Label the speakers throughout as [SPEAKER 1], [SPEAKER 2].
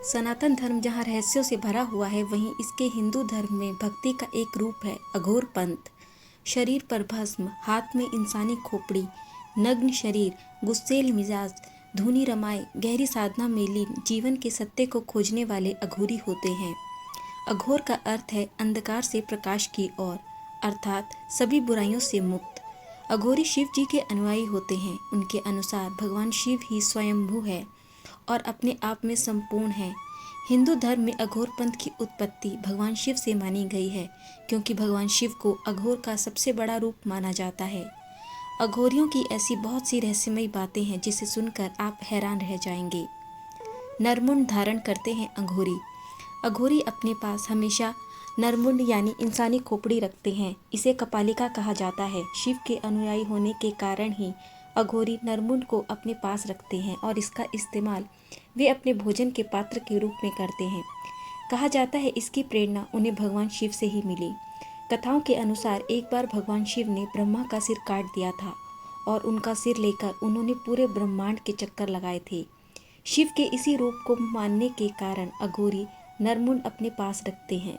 [SPEAKER 1] सनातन धर्म जहाँ रहस्यों से भरा हुआ है, वहीं इसके हिंदू धर्म में भक्ति का एक रूप है अघोर पंथ। शरीर पर भस्म, हाथ में इंसानी खोपड़ी, नग्न शरीर, गुस्सेल मिजाज, धुनी रमाए, गहरी साधना में लीन जीवन के सत्य को खोजने वाले अघोरी होते हैं। अघोर का अर्थ है अंधकार से प्रकाश की ओर, अर्थात सभी बुराइयों से मुक्त। अघोरी शिव जी के अनुयायी होते हैं। उनके अनुसार भगवान शिव ही स्वयंभू है और अपने आप में संपूर्ण है। हिंदू धर्म में अघोर पंथ की उत्पत्ति भगवान शिव से मानी गई है, क्योंकि भगवान शिव को अघोर का सबसे बड़ा रूप माना जाता है। अघोरियों की ऐसी बहुत सी रहस्यमयी बातें हैं जिसे सुनकर आप हैरान रह जाएंगे। नरमुंड धारण करते हैं अघोरी। अघोरी अपने पास हमेशा नरमुंड यानी इंसानी खोपड़ी रखते हैं। इसे कपालिका कहा जाता है। शिव के अनुयायी होने के कारण ही अघोरी नरमुंड को अपने पास रखते हैं और इसका इस्तेमाल वे अपने भोजन के पात्र के रूप में करते हैं। कहा जाता है इसकी प्रेरणा उन्हें भगवान शिव से ही मिली। कथाओं के अनुसार एक बार भगवान शिव ने ब्रह्मा का सिर काट दिया था और उनका सिर लेकर उन्होंने पूरे ब्रह्मांड के चक्कर लगाए थे। शिव के इसी रूप को मानने के कारण अघोरी नरमुंड अपने पास रखते हैं।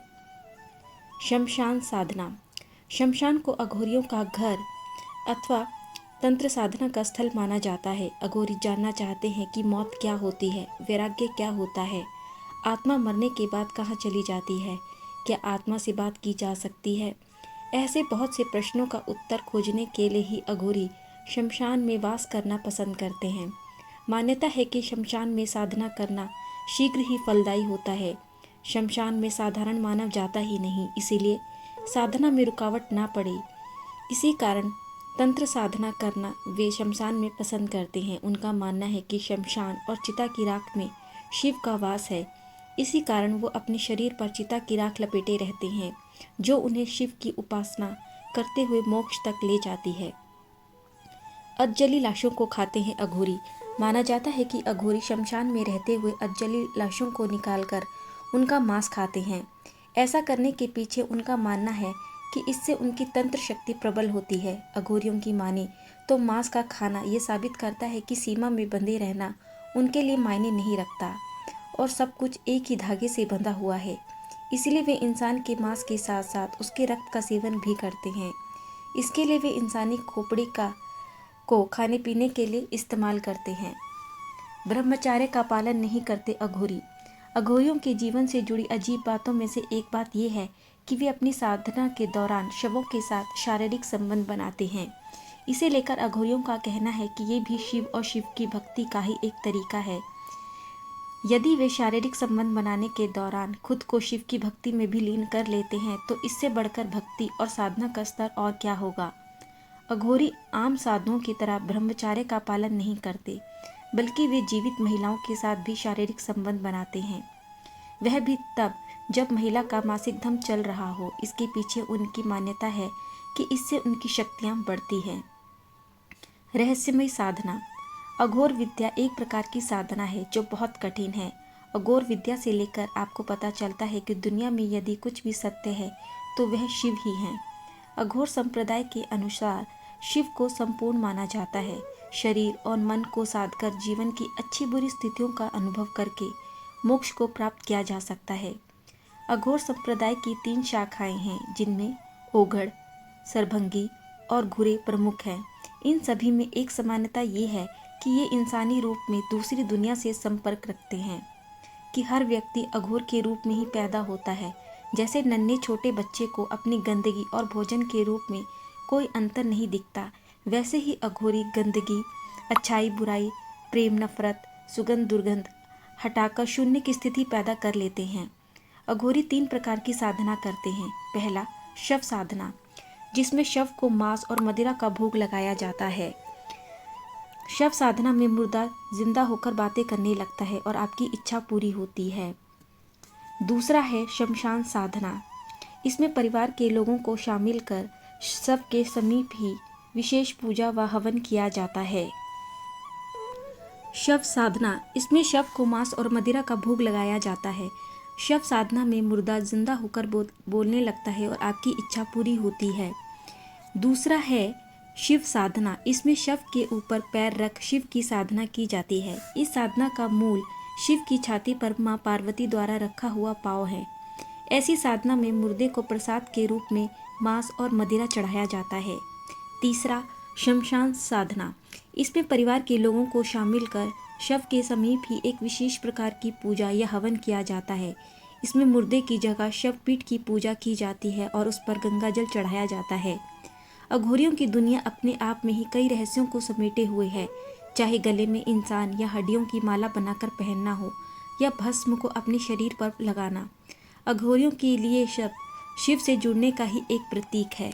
[SPEAKER 1] शमशान साधना। शमशान को अघोरियों का घर अथवा तंत्र साधना का स्थल माना जाता है। अघोरी जानना चाहते हैं कि मौत क्या होती है, वैराग्य क्या होता है, आत्मा मरने के बाद कहाँ चली जाती है, क्या आत्मा से बात की जा सकती है। ऐसे बहुत से प्रश्नों का उत्तर खोजने के लिए ही अघोरी शमशान में वास करना पसंद करते हैं। मान्यता है कि शमशान में साधना करना शीघ्र ही फलदायी होता है। शमशान में साधारण मानव जाता ही नहीं, इसीलिए साधना में रुकावट ना पड़े, इसी कारण तंत्र साधना करना वे शमशान में पसंद करते हैं। उनका मानना है कि शमशान और चिता की राख में शिव का वास है। इसी कारण वो अपने शरीर पर चिता की राख लपेटे रहते हैं, जो उन्हें शिव की उपासना करते हुए मोक्ष तक ले जाती है। अधजली लाशों को खाते हैं अघोरी। माना जाता है कि अघोरी शमशान में रहते हुए अधजली लाशों को निकालकर उनका मांस खाते हैं। ऐसा करने के पीछे उनका मानना है कि इससे उनकी तंत्र शक्ति प्रबल होती है। अघोरियों की माने तो मांस का खाना ये साबित करता है कि सीमा में बंधे रहना उनके लिए मायने नहीं रखता और सब कुछ एक ही धागे से बंधा हुआ है। इसलिए वे इंसान के मांस के साथ साथ उसके रक्त का सेवन भी करते हैं। इसके लिए वे इंसानी खोपड़ी को खाने पीने के लिए इस्तेमाल करते हैं। ब्रह्मचर्य का पालन नहीं करते अघोरी। अघोरियों के जीवन से जुड़ी अजीब बातों में से एक बात यह है कि वे अपनी साधना के दौरान शवों के साथ शारीरिक संबंध बनाते हैं। इसे लेकर अघोरियों का कहना है कि ये भी शिव और शिव की भक्ति का ही एक तरीका है। यदि वे शारीरिक संबंध बनाने के दौरान खुद को शिव की भक्ति में भी लीन कर लेते हैं तो इससे बढ़कर भक्ति और साधना का स्तर और क्या होगा। अघोरी आम साधुओं की तरह ब्रह्मचर्य का पालन नहीं करते, बल्कि वे जीवित महिलाओं के साथ भी शारीरिक संबंध बनाते हैं, वह भी तब जब महिला का मासिक धर्म चल रहा हो। इसके पीछे उनकी मान्यता है कि इससे उनकी शक्तियाँ बढ़ती हैं। रहस्यमय साधना। अघोर विद्या एक प्रकार की साधना है जो बहुत कठिन है। अघोर विद्या से लेकर आपको पता चलता है कि दुनिया में यदि कुछ भी सत्य है तो वह शिव ही है। अघोर संप्रदाय के अनुसार शिव को संपूर्ण माना जाता है। शरीर और मन को साधकर जीवन की अच्छी बुरी स्थितियों का अनुभव करके मोक्ष को प्राप्त किया जा सकता है। अघोर संप्रदाय की 3 शाखाएं हैं, जिनमें ओघड़, सरभंगी और घुरे प्रमुख हैं। इन सभी में एक समानता ये है कि ये इंसानी रूप में दूसरी दुनिया से संपर्क रखते हैं, कि हर व्यक्ति अघोर के रूप में ही पैदा होता है। जैसे नन्हे छोटे बच्चे को अपनी गंदगी और भोजन के रूप में कोई अंतर नहीं दिखता, वैसे ही अघोरी गंदगी, अच्छाई बुराई, प्रेम नफरत, सुगंध दुर्गंध हटाकर शून्य की स्थिति पैदा कर लेते हैं। अघोरी 3 प्रकार की साधना करते हैं। पहला, शव साधना, जिसमें शव को मांस और मदिरा का भोग लगाया जाता है। शव साधना में मुर्दा जिंदा होकर बातें करने लगता है और आपकी इच्छा पूरी होती है। दूसरा है शमशान साधना। इसमें परिवार के लोगों को शामिल कर शव के समीप ही विशेष पूजा व हवन किया जाता है। शव साधना, इसमें शव को मांस और मदिरा का भोग लगाया जाता है। शव साधना में मुर्दा जिंदा होकर बोलने लगता है और आपकी इच्छा पूरी होती है। दूसरा है शिव साधना। इसमें शव के ऊपर पैर रख शिव की साधना की जाती है। इस साधना का मूल शिव की छाती पर माँ पार्वती द्वारा रखा हुआ पाँव है। ऐसी साधना में मुर्दे को प्रसाद के रूप में मांस और मदिरा चढ़ाया जाता है। तीसरा, शमशान साधना। इसमें परिवार के लोगों को शामिल कर शव के समीप ही एक विशेष प्रकार की पूजा या हवन किया जाता है। इसमें मुर्दे की जगह शवपीठ की पूजा की जाती है और उस पर गंगाजल चढ़ाया जाता है। अघोरियों की दुनिया अपने आप में ही कई रहस्यों को समेटे हुए है, चाहे गले में इंसान या हड्डियों की माला बनाकर पहनना हो या भस्म को अपने शरीर पर लगाना। अघोरियों के लिए शव शिव से जुड़ने का ही एक प्रतीक है।